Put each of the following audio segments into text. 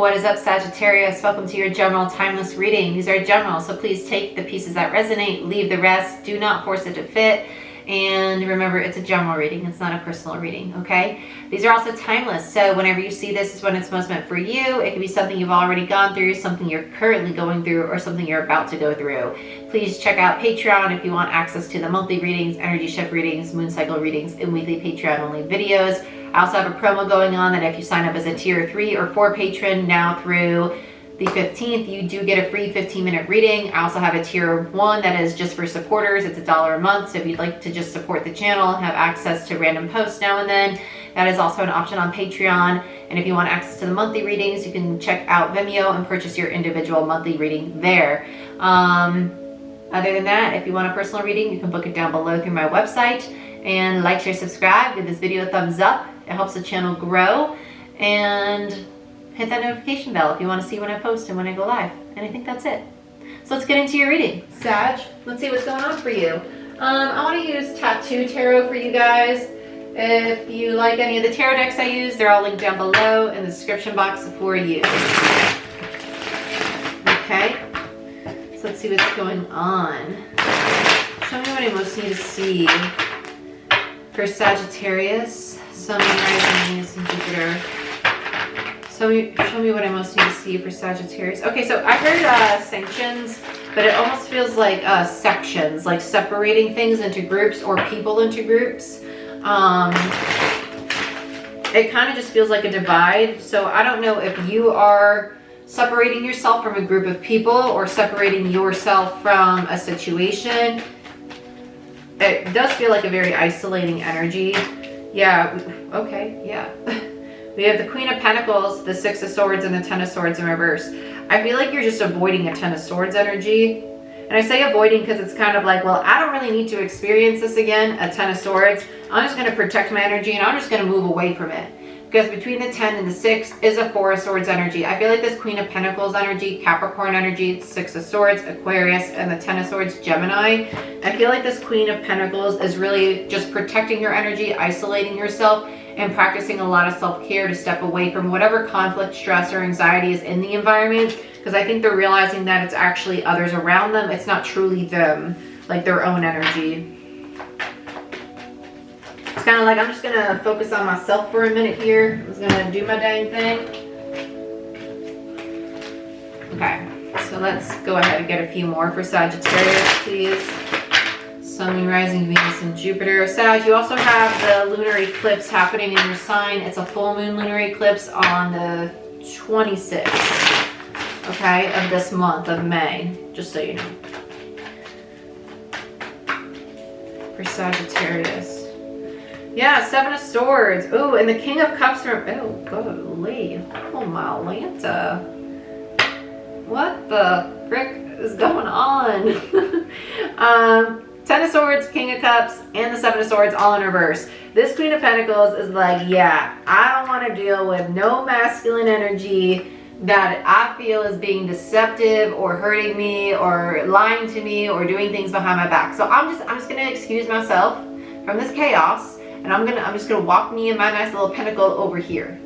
What is up, Sagittarius? Welcome to your general timeless reading. These are general, so please take the pieces that resonate, leave the rest. Do not force it to fit. And remember, it's a general reading. It's not a personal reading, okay? These are also timeless, so whenever you see this is when it's most meant for you. It could be something you've already gone through, something you're currently going through, or something you're about to go through. Please check out Patreon if you want access to the monthly readings, energy shift readings, moon cycle readings, and weekly Patreon-only videos. I also have a promo going on that if you sign up as a tier 3 or 4 patron now through the 15th, you do get a free 15-minute reading. I also have a tier 1 that is just for supporters. It's $1 a month. So if you'd like to just support the channel, have access to random posts now and then, that is also an option on Patreon. And if you want access to the monthly readings, you can check out Vimeo and purchase your individual monthly reading there. Other than that, if you want a personal reading, you can book it down below through my website. And like, share, subscribe. Give this video a thumbs up. It helps the channel grow. And hit that notification bell if you want to see when I post and when I go live. And I think that's it. So let's get into your reading. Sag, let's see what's going on for you. I want to use Tattoo Tarot for you guys. If you like any of the tarot decks I use, they're all linked down below in the description box for you. Okay, so let's see what's going on. Show me what I most need to see for Sagittarius, Sun, Rising, Venus, and Jupiter. So show me what I most need to see for Sagittarius. Okay, so I heard sanctions, but it almost feels like sections, like separating things into groups or people into groups. It kind of just feels like a divide. So I don't know if you are separating yourself from a group of people or separating yourself from a situation. It does feel like a very isolating energy. Yeah, okay, yeah. We have the Queen of Pentacles, the Six of Swords, and the Ten of Swords in reverse. I feel like you're just avoiding a Ten of Swords energy. And I say avoiding because it's kind of like, well, I don't really need to experience this again, a Ten of Swords. I'm just going to protect my energy and I'm just going to move away from it. Because between the 10 and the 6 is a Four of Swords energy. I feel like this Queen of Pentacles energy, Capricorn energy, Six of Swords, Aquarius, and the Ten of Swords, Gemini. I feel like this Queen of Pentacles is really just protecting your energy, isolating yourself, and practicing a lot of self-care to step away from whatever conflict, stress, or anxiety is in the environment. Because I think they're realizing that it's actually others around them. It's not truly them, like their own energy. It's kind of like, I'm just going to focus on myself for a minute here. I'm just going to do my dang thing. Okay, so let's go ahead and get a few more for Sagittarius, please. Sun, Moon, Rising, Venus, and Jupiter. Sag, you also have the lunar eclipse happening in your sign. It's a full moon lunar eclipse on the 26th, okay, of this month of May, just so you know. For Sagittarius. Yeah, Seven of Swords. Oh, and the King of Cups from, oh, golly. Oh, my Atlanta. What the frick is going on? Ten of Swords, King of Cups, and the Seven of Swords all in reverse. This Queen of Pentacles is like, yeah, I don't want to deal with no masculine energy that I feel is being deceptive or hurting me or lying to me or doing things behind my back. So I'm just gonna excuse myself from this chaos, and I'm just gonna walk me and my nice little pentacle over here.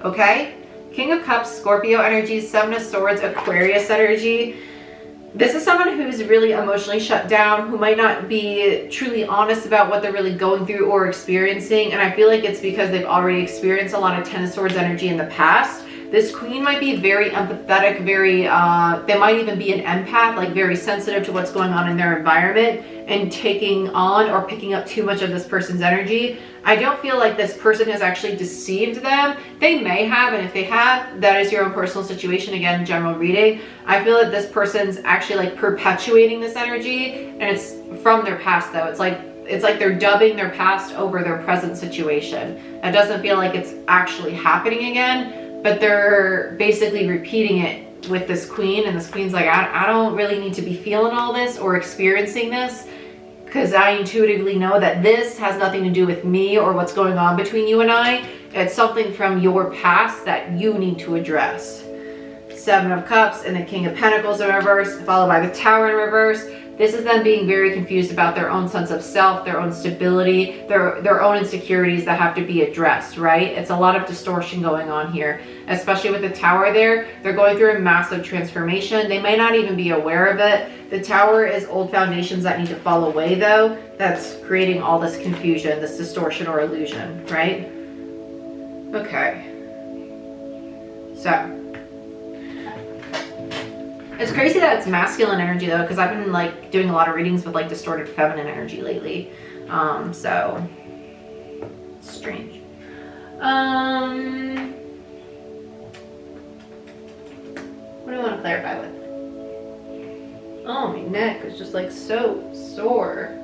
Okay? King of Cups, Scorpio energy, Seven of Swords, Aquarius energy. This is someone who's really emotionally shut down, who might not be truly honest about what they're really going through or experiencing. And I feel like it's because they've already experienced a lot of Ten of Swords energy in the past. This queen might be very empathetic, they might even be an empath, like very sensitive to what's going on in their environment and taking on or picking up too much of this person's energy. I don't feel like this person has actually deceived them. They may have, and if they have, that is your own personal situation. Again, general reading. I feel that this person's actually like perpetuating this energy, and it's from their past though. It's like they're dubbing their past over their present situation. It doesn't feel like it's actually happening again, but they're basically repeating it with this queen, and this queen's like, I don't really need to be feeling all this or experiencing this, because I intuitively know that this has nothing to do with me or what's going on between you and I. It's something from your past that you need to address. Seven of Cups and the King of Pentacles in reverse, followed by the Tower in reverse. This is them being very confused about their own sense of self, their own stability, their own insecurities that have to be addressed, right? It's a lot of distortion going on here, especially with the Tower there. They're going through a massive transformation. They may not even be aware of it. The Tower is old foundations that need to fall away, though. That's creating all this confusion, this distortion or illusion, right? Okay. So. It's crazy that it's masculine energy though, because I've been like doing a lot of readings with like distorted feminine energy lately. So it's strange. What do I want to clarify with? Oh, my neck is just like so sore.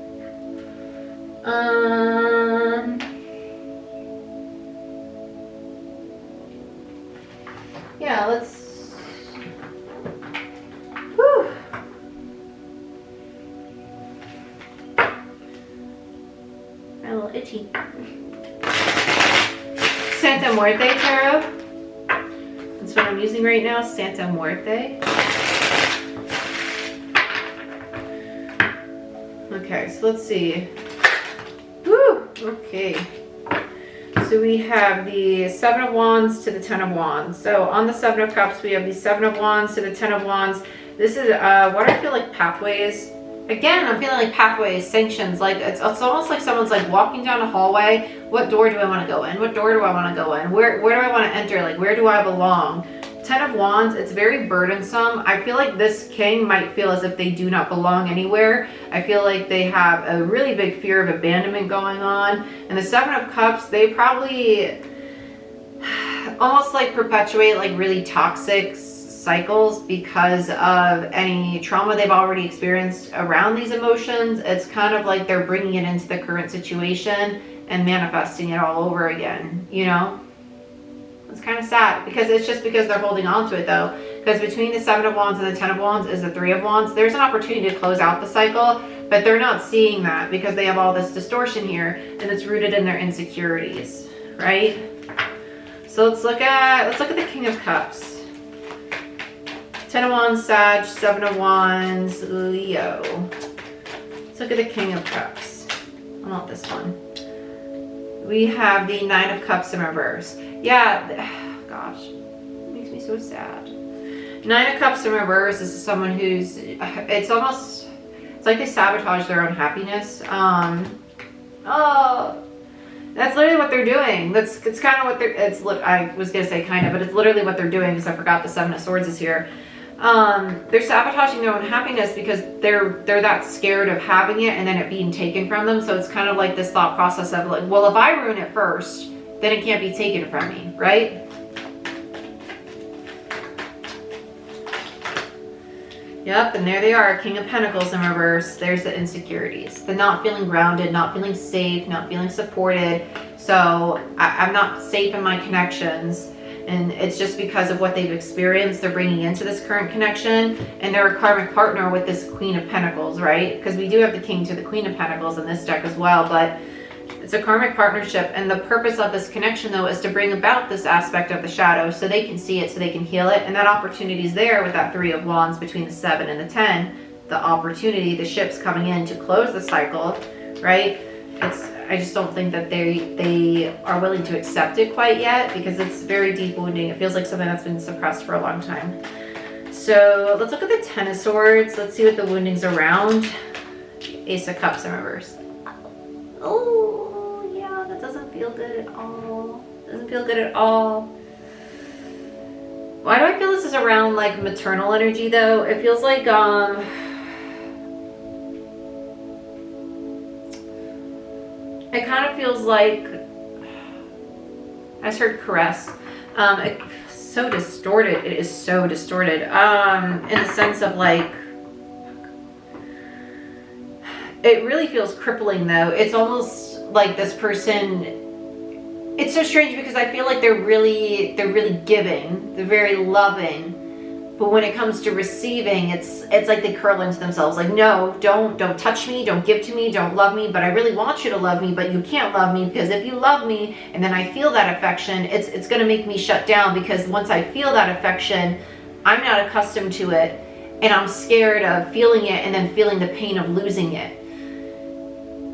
Yeah, let's. Whew. I'm a little itchy. Santa Muerte Tarot. That's what I'm using right now, Santa Muerte. Okay, so let's see. Woo! Okay. So we have the Seven of Wands to the Ten of Wands. So on the Seven of Cups, we have the Seven of Wands to the Ten of Wands. This is what I feel like pathways. Again, I'm feeling like pathways, sanctions. Like it's almost like someone's like walking down a hallway. What door do I want to go in? What door do I want to go in? Where do I want to enter? Like where do I belong? Ten of Wands, it's very burdensome. I feel like this king might feel as if they do not belong anywhere. I feel like they have a really big fear of abandonment going on. And the Seven of Cups, they probably almost like perpetuate like really toxic cycles because of any trauma they've already experienced around these emotions. It's kind of like they're bringing it into the current situation and manifesting it all over again, you know? It's kind of sad because it's just because they're holding on to it though. Because between the Seven of Wands and the Ten of Wands is the Three of Wands. There's an opportunity to close out the cycle, but they're not seeing that because they have all this distortion here and it's rooted in their insecurities, right? So let's look at the King of Cups. Ten of Wands, Sag, Seven of Wands, Leo. Let's look at the King of Cups. I want this one. We have the Nine of Cups in reverse. Yeah, gosh, it makes me so sad. Nine of Cups in reverse is someone who's, it's like they sabotage their own happiness. Oh, that's literally what they're doing. It's kind of what I was going to say kind of, but it's literally what they're doing because I forgot the Seven of Swords is here. They're sabotaging their own happiness because they're that scared of having it and then it being taken from them. So it's kind of like this thought process of like, well, if I ruin it first, then it can't be taken from me, right? Yep, and there they are, King of Pentacles in reverse. There's the insecurities, the not feeling grounded, not feeling safe, not feeling supported. So I'm not safe in my connections. And it's just because of what they've experienced, they're bringing into this current connection. And they're a karmic partner with this Queen of Pentacles, right? Because we do have the King to the Queen of Pentacles in this deck as well. But it's a karmic partnership. And the purpose of this connection, though, is to bring about this aspect of the shadow so they can see it, so they can heal it. And that opportunity is there with that Three of Wands between the 7 and the 10. The opportunity, the ship's coming in to close the cycle, right? I just don't think that they are willing to accept it quite yet because it's very deep wounding. It feels like something that's been suppressed for a long time. So let's look at the Ten of Swords. Let's see what the wounding's around. Ace of Cups in reverse. Oh, yeah, that doesn't feel good at all. Doesn't feel good at all. Why do I feel this is around like maternal energy though? It feels like it kind of feels like, I just heard caress. It's so distorted. It is so distorted. In the sense of like, it really feels crippling though. It's almost like this person, it's so strange because I feel like they're really giving. They're very loving. But when it comes to receiving, it's like they curl into themselves. Like, no, don't touch me, don't give to me, don't love me. But I really want you to love me, but you can't love me because if you love me and then I feel that affection, it's going to make me shut down because once I feel that affection, I'm not accustomed to it. and I'm scared of feeling it and then feeling the pain of losing it.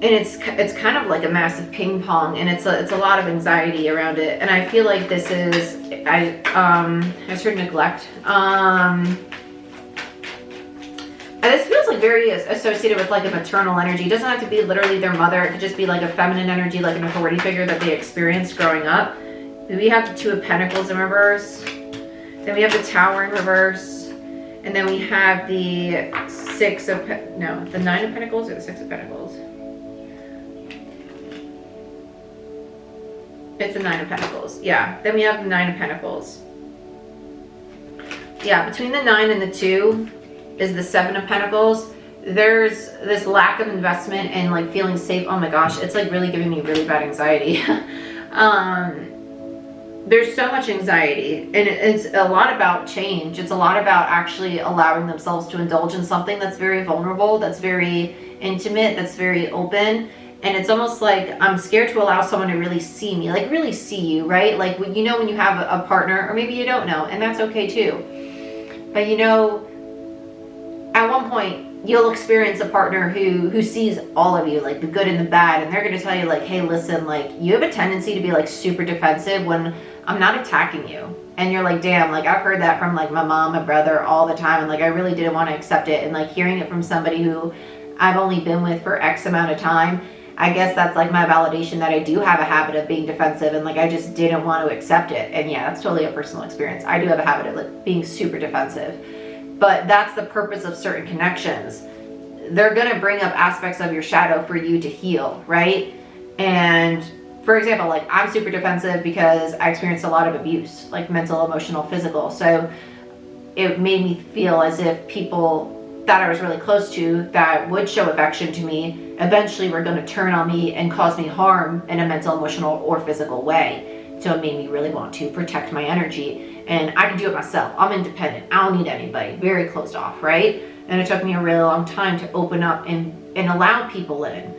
And it's kind of like a massive ping pong, and it's a lot of anxiety around it. And I feel like this is, I heard neglect. This feels like very associated with like a maternal energy. It doesn't have to be literally their mother. It could just be like a feminine energy, like an authority figure that they experienced growing up. We have the Two of Pentacles in reverse. Then we have the Tower in reverse. And then we have the the Nine of Pentacles or the Six of Pentacles. It's the Nine of Pentacles. Yeah. Then we have the Nine of Pentacles. Yeah, between the 9 and the 2 is the Seven of Pentacles. There's this lack of investment and like feeling safe. Oh my gosh, it's like really giving me really bad anxiety. There's so much anxiety, and it's a lot about change. It's a lot about actually allowing themselves to indulge in something that's very vulnerable, that's very intimate, that's very open. And it's almost like I'm scared to allow someone to really see me, like really see you, right? Like when when you have a partner, or maybe you don't know, and that's okay too. But at one point you'll experience a partner who sees all of you, like the good and the bad, and they're going to tell you like, hey, listen, like you have a tendency to be like super defensive when I'm not attacking you. And you're like, damn, like I've heard that from like my mom, my brother all the time, and like I really didn't want to accept it. And like hearing it from somebody who I've only been with for X amount of time, I guess that's like my validation that I do have a habit of being defensive, and like I just didn't want to accept it. And yeah, that's totally a personal experience. I do have a habit of like being super defensive. But that's the purpose of certain connections. They're going to bring up aspects of your shadow for you to heal, right? And for example, like I'm super defensive because I experienced a lot of abuse, like mental, emotional, physical. So it made me feel as if people that I was really close to that would show affection to me eventually were going to turn on me and cause me harm in a mental, emotional, or physical way. So it made me really want to protect my energy. And I can do it myself. I'm independent. I don't need anybody. Very closed off, right? And it took me a really long time to open up and allow people in.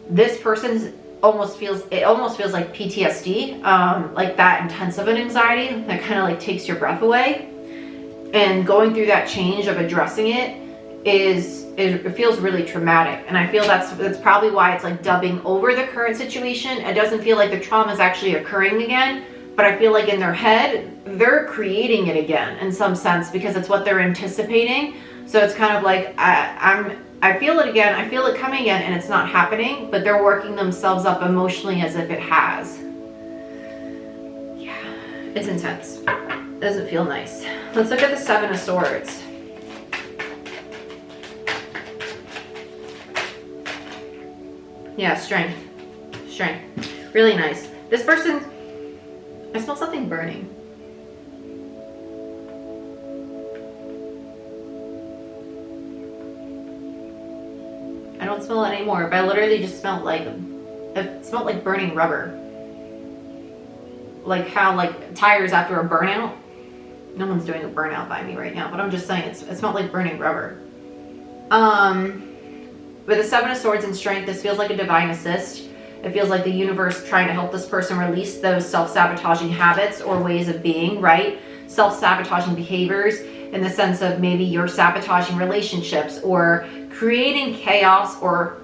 This person's almost feels like PTSD, like that intense of an anxiety that kind of like takes your breath away. And going through that change of addressing it it feels really traumatic. And I feel that's probably why it's like dubbing over the current situation. It doesn't feel like the trauma is actually occurring again, but I feel like in their head, they're creating it again in some sense because it's what they're anticipating. So it's kind of like, I feel it again, I feel it coming again, and it's not happening, but they're working themselves up emotionally as if it has. Yeah, it's intense. It doesn't feel nice. Let's look at the Seven of Swords. Yeah, strength. Really nice. This person, I smell something burning. I don't smell it anymore, but I literally just smelled like, it smelled like burning rubber. Like how like tires after a burnout. No one's doing a burnout by me right now, but I'm just saying it smelled like burning rubber. With the Seven of Swords and strength, this feels like a divine assist. It feels like the universe trying to help this person release those self-sabotaging habits or ways of being, right? Self-sabotaging behaviors in the sense of maybe you're sabotaging relationships or creating chaos or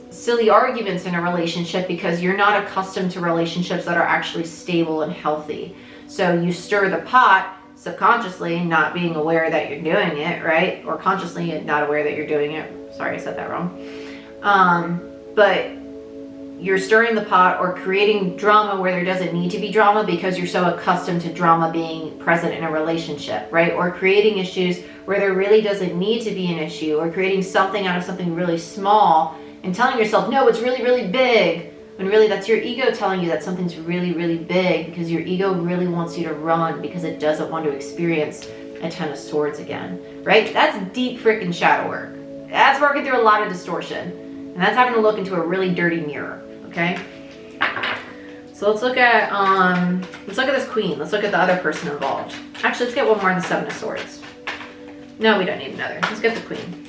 silly arguments in a relationship because you're not accustomed to relationships that are actually stable and healthy. So you stir the pot subconsciously, not being aware that you're doing it, right? Or consciously not aware that you're doing it. Sorry, I said that wrong. But you're stirring the pot or creating drama where there doesn't need to be drama because you're so accustomed to drama being present in a relationship, right? Or creating issues where there really doesn't need to be an issue, or creating something out of something really small and telling yourself, no, it's really, really big. When really that's your ego telling you that something's really, really big because your ego really wants you to run because it doesn't want to experience a Ten of Swords again, right? That's deep freaking shadow work. That's working through a lot of distortion. And that's having to look into a really dirty mirror, okay? So let's look at this Queen. Let's look at the other person involved. Actually, let's get one more on the Seven of Swords. No, we don't need another. Let's get the Queen.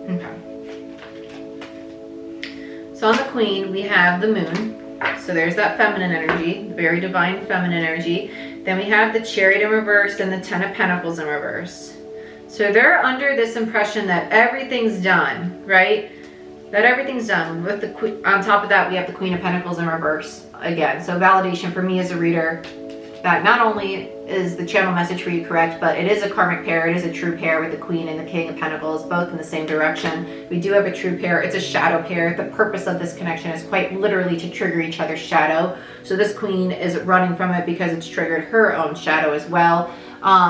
Okay. So on the Queen, we have the Moon. So there's that feminine energy, very divine feminine energy. Then we have the Chariot in reverse and the Ten of Pentacles in reverse. So they're under this impression that everything's done, right? That everything's done. With the on top of that, we have the Queen of Pentacles in reverse again. So validation for me as a reader that not only is the channel message for you correct, but it is a karmic pair. It is a true pair with the Queen and the King of Pentacles, both in the same direction. We do have a true pair. It's a shadow pair. The purpose of this connection is quite literally to trigger each other's shadow. So this Queen is running from it because it's triggered her own shadow as well,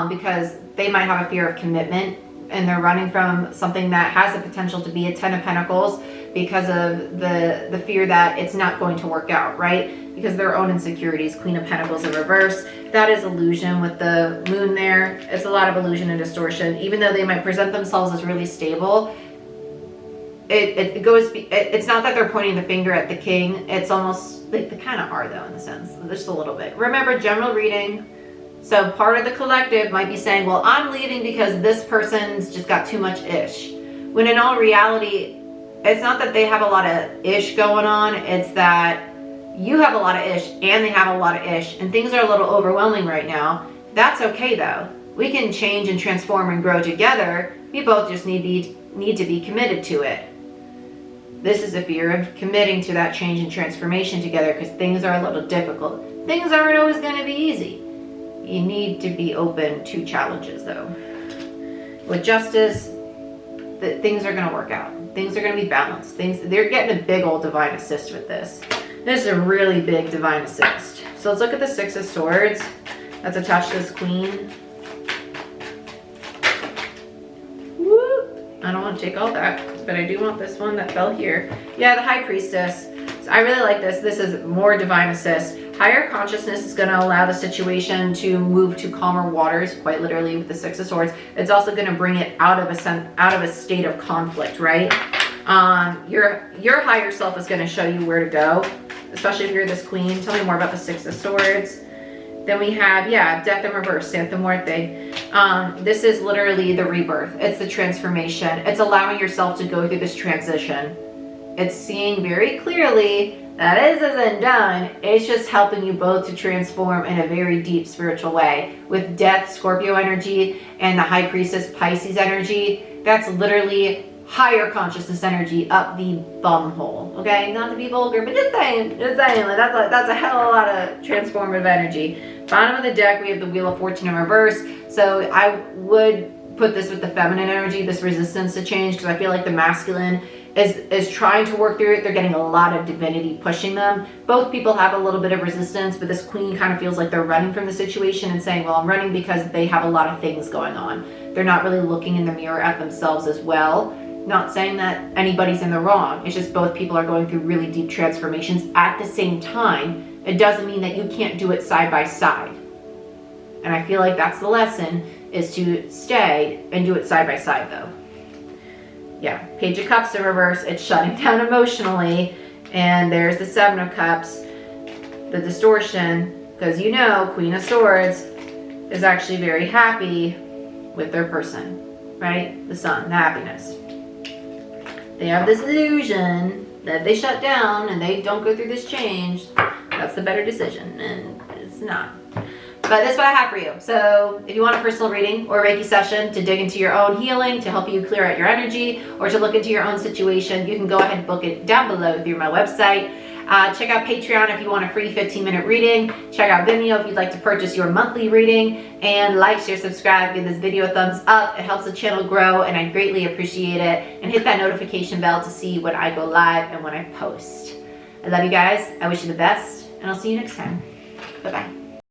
because they might have a fear of commitment, and they're running from something that has the potential to be a Ten of Pentacles because of the fear that it's not going to work out, right? Because their own insecurities. Queen of Pentacles in reverse. That is illusion with the moon there. It's a lot of illusion and distortion. Even though they might present themselves as really stable, it's not that they're pointing the finger at the king. It's almost like they kind of are though, in a sense, just a little bit. Remember, general reading. So part of the collective might be saying, well, I'm leaving because this person's just got too much ish. When in all reality, it's not that they have a lot of ish going on. It's that you have a lot of ish and they have a lot of ish, and things are a little overwhelming right now. That's okay though. We can change and transform and grow together. We both just need to be committed to it. This is a fear of committing to that change and transformation together because things are a little difficult. Things aren't always going to be easy. You need to be open to challenges though. With justice, things are going to work out. Things are going to be balanced. They're getting a big old divine assist with this. This is a really big divine assist. So let's look at the Six of Swords that's attached to this Queen. Whoop. I don't want to take all that, but I do want this one that fell here. Yeah, the High Priestess. So I really like this. This is more divine assist. Higher consciousness is going to allow the situation to move to calmer waters, quite literally with the Six of Swords. It's also going to bring it out of a state of conflict, right? Your higher self is going to show you where to go, especially if you're this Queen. Tell me more about the Six of Swords. Then we have, yeah, Death in reverse, Santa Muerte. This is literally the rebirth. It's the transformation. It's allowing yourself to go through this transition. It's seeing very clearly that isn't done. It's just helping you both to transform in a very deep spiritual way. With Death, Scorpio energy, and the High Priestess, Pisces energy, that's literally higher consciousness energy up the bum hole. Okay, not to be vulgar, but just saying, like, that's a hell of a lot of transformative energy. Bottom of the deck, we have the Wheel of Fortune in reverse. So I would put this with the feminine energy, this resistance to change, because I feel like the masculine is trying to work through it. They're getting a lot of divinity pushing them. Both people have a little bit of resistance, but this Queen kind of feels like they're running from the situation and saying, well, I'm running because they have a lot of things going on. They're not really looking in the mirror at themselves as well. Not saying that anybody's in the wrong. It's just both people are going through really deep transformations at the same time. It doesn't mean that you can't do it side by side. And I feel like that's the lesson, is to stay and do it side by side though. Yeah, Page of Cups in reverse. It's shutting down emotionally. And there's the Seven of Cups, the distortion, because you know Queen of Swords is actually very happy with their person, right? The Sun, the happiness. They have this illusion that if they shut down and they don't go through this change, that's the better decision, and it's not. But that's what I have for you. So if you want a personal reading or a Reiki session to dig into your own healing, to help you clear out your energy, or to look into your own situation, you can go ahead and book it down below through my website. Check out Patreon if you want a free 15-minute reading. Check out Vimeo if you'd like to purchase your monthly reading. And like, share, subscribe, give this video a thumbs up. It helps the channel grow, and I greatly appreciate it. And hit that notification bell to see when I go live and when I post. I love you guys. I wish you the best, and I'll see you next time. Bye-bye.